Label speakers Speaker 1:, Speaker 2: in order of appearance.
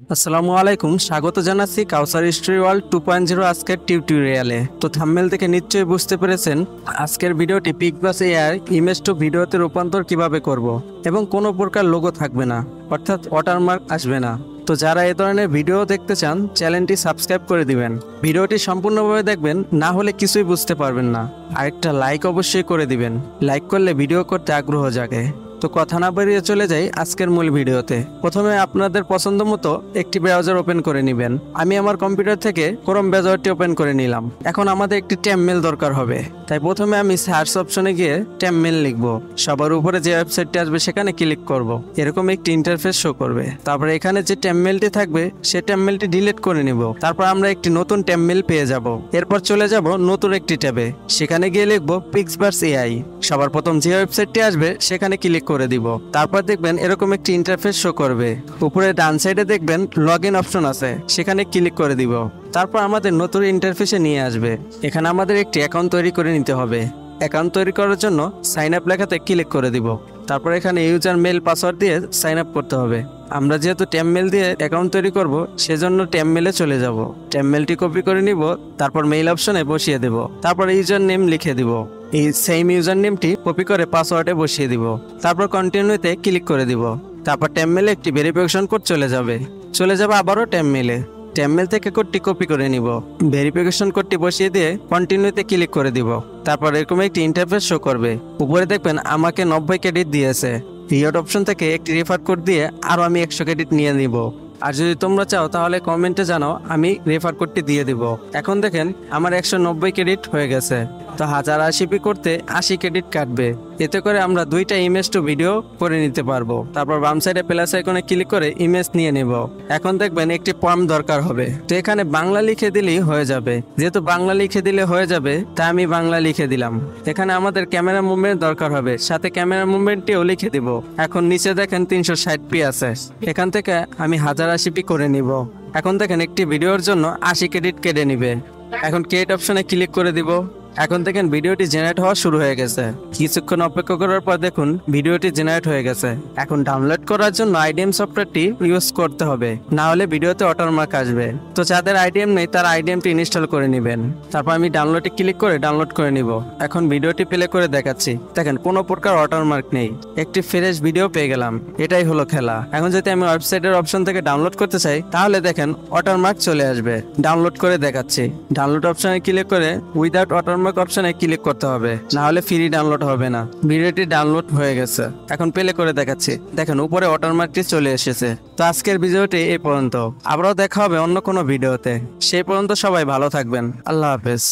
Speaker 1: আসসালামু আলাইকুম, স্বাগত জানাচ্ছি কাউসার স্টোরি ওয়ার্ল্ড 2.0 আজকের টিউটোরিয়ালে। তো থাম্বনেল থেকে নিশ্চয়ই বুঝতে পেরেছেন আজকের ভিডিওটি পিকবাস এআই ইমেজ টু ভিডিওতে রূপান্তর কিভাবে করব এবং কোনো প্রকার লোগো থাকবে না, অর্থাৎ ওয়াটারমার্ক আসবে না। তো যারা এই ধরনের ভিডিও দেখতে চান চ্যানেলটি সাবস্ক্রাইব করে দিবেন। ভিডিওটি সম্পূর্ণভাবে দেখবেন, না হলে কিছুই বুঝতে পারবেন না। আরেকটা লাইক অবশ্যই করে দিবেন, লাইক করলে ভিডিও করতে আগ্রহ জাগে। তো কথা না বাড়িয়ে চলে যাই আজকের মূল ভিডিওতে। প্রথমে আপনাদের পছন্দ মতো একটি ব্রাউজার ওপেন করে নেবেন। আমি আমার কম্পিউটার থেকে ক্রোম ব্রাউজারটি ওপেন করে নিলাম। এখন আমাদের একটি ট্যাম্বনেল দরকার হবে, তাই প্রথমে আমি সার্চ অপশনে গিয়ে ট্যাম্বনেল লিখব। সবার উপরে যে ওয়েবসাইটটি আসবে সেখানে ক্লিক করব। এরকম একটি ইন্টারফেস শো করবে। তারপরে এখানে যে ট্যাম্বনেলটি থাকবে সে ট্যাম্বনেলটি ডিলিট করে নিব। তারপর আমরা একটি নতুন ট্যাম্বনেল পেয়ে যাব। এরপর চলে যাব নতুন একটি ট্যাবে, সেখানে গিয়ে লিখব পিক্সবাস এআই। সবার প্রথম যে ওয়েবসাইটটি আসবে সেখানে ক্লিক করে দিব। তারপর দেখবেন এরকম একটি ইন্টারফেস শো করবে। উপরে ডান সাইডে দেখবেন লগ ইন অপশন আছে, সেখানে ক্লিক করে দিব। তারপর আমাদের নতুন ইন্টারফেসে নিয়ে আসবে। এখানে আমাদের একটি অ্যাকাউন্ট তৈরি করে নিতে হবে। অ্যাকাউন্ট তৈরি করার জন্য সাইন আপ লেখাতে ক্লিক করে দিব। তারপর এখানে ইউজার মেল পাসওয়ার্ড দিয়ে সাইন আপ করতে হবে। আমরা যেহেতু ট্যাম্বনেল দিয়ে অ্যাকাউন্ট তৈরি করব, সেজন্য ট্যাম্বনেলে চলে যাব। ট্যাম্বনেলটি কপি করে নিব, তারপর মেইল অপশনে বসিয়ে দেব। তারপর ইউজার নেম লিখে দিব। এই সেম ইউজার নেমটি কপি করে পাসওয়ার্ডে বসিয়ে দিব। তারপর কন্টিনিউতে ক্লিক করে দিব। তারপর ট্যাম্বনেলে একটি ভেরিফিকেশন কোড চলে যাবে আবারও ট্যাম্বনেলে। ট্যাম্বনেল থেকে কোডটি কপি করে নিব। ভেরিফিকেশন কোডটি বসিয়ে দিয়ে কন্টিনিউতে ক্লিক করে দিব। তারপর এরকম একটি ইন্টারফেস শো করবে। উপরে দেখবেন আমাকে 90 ক্রেডিট দিয়েছে। রিওয়ার্ড অপশন থেকে একটি রেফার কোড দিয়ে আরও আমি 100 ক্রেডিট নিয়ে নিব। আর যদি তোমরা চাও তাহলে কমেন্টে জানাও, আমি রেফার কোডটি দিয়ে দিব। এখন দেখেন আমার 190 ক্রেডিট হয়ে গেছে। তো 1080p করতে 80 ক্রেডিট কাটবে। এতে করে আমরা দুইটা ইমেজ টু ভিডিও করে নিতে পারবো। তারপর বাম সাইডে প্লাস আইকনে ক্লিক করে ইমেজ নিয়ে নেব। এখন দেখবেন একটি ফর্ম দরকার হবে। তো এখানে বাংলা লিখে দিলেই হয়ে যাবে। যেহেতু বাংলা লিখে দিলে হয়ে যাবে, তাই আমি বাংলা লিখে দিলাম। এখানে আমাদের ক্যামেরা মুভমেন্ট দরকার হবে, সাথে ক্যামেরা মুভমেন্টটিও লিখে দিব। এখন নিচে দেখেন 360p আছে, এখান থেকে আমি 1080p করে নিব। এখন দেখেন একটি ভিডিওর জন্য 80 ক্রেডিট কেটে নিবে। এখন ক্রিয়েট অপশনে ক্লিক করে দিব। এখন দেখেন ভিডিওটি জেনারেট হওয়া শুরু হয়ে গেছে। কিছুক্ষণ অপেক্ষা করার পর দেখুন ভিডিওটি জেনারেট হয়ে গেছে। এখন ডাউনলোড করার জন্য আইডিএম সফটওয়্যারটি ইউজ করতে হবে, না হলে ভিডিওতে ওয়াটারমার্ক আসবে। তো যাদের আইডিএম নেই তারা আইডিএমটি ইনস্টল করে নেবেন। তারপর আমি ডাউনলোডে ক্লিক করে ডাউনলোড করে নিব। এখন ভিডিওটি প্লে করে দেখাচ্ছি। দেখেন কোনো প্রকার ওয়াটারমার্ক নেই, একটি ফ্রেশ ভিডিও পেয়ে গেলাম। এটাই হলো খেলা। এখন যদি আমি ওয়েবসাইটের অপশন থেকে ডাউনলোড করতে চাই, তাহলে দেখেন ওয়াটারমার্ক চলে আসবে। ডাউনলোড করে দেখাচ্ছি। ডাউনলোড অপশনে ক্লিক করে উইদাউট ওয়াটারমার্ক অপশনে ক্লিক করতে হবে, না হলে ফ্রি ডাউনলোড হবে না। ভিডিওটি ডাউনলোড হয়ে গেছে। এখন প্লে করে দেখাচ্ছি। দেখেন উপরে ওয়াটারমার্কটি চলে এসেছে। তো আজকের ভিডিওটি এই পর্যন্ত। আবারও দেখা হবে অন্য কোনো ভিডিওতে। সেই পর্যন্ত সবাই ভালো থাকবেন। আল্লাহ হাফেজ।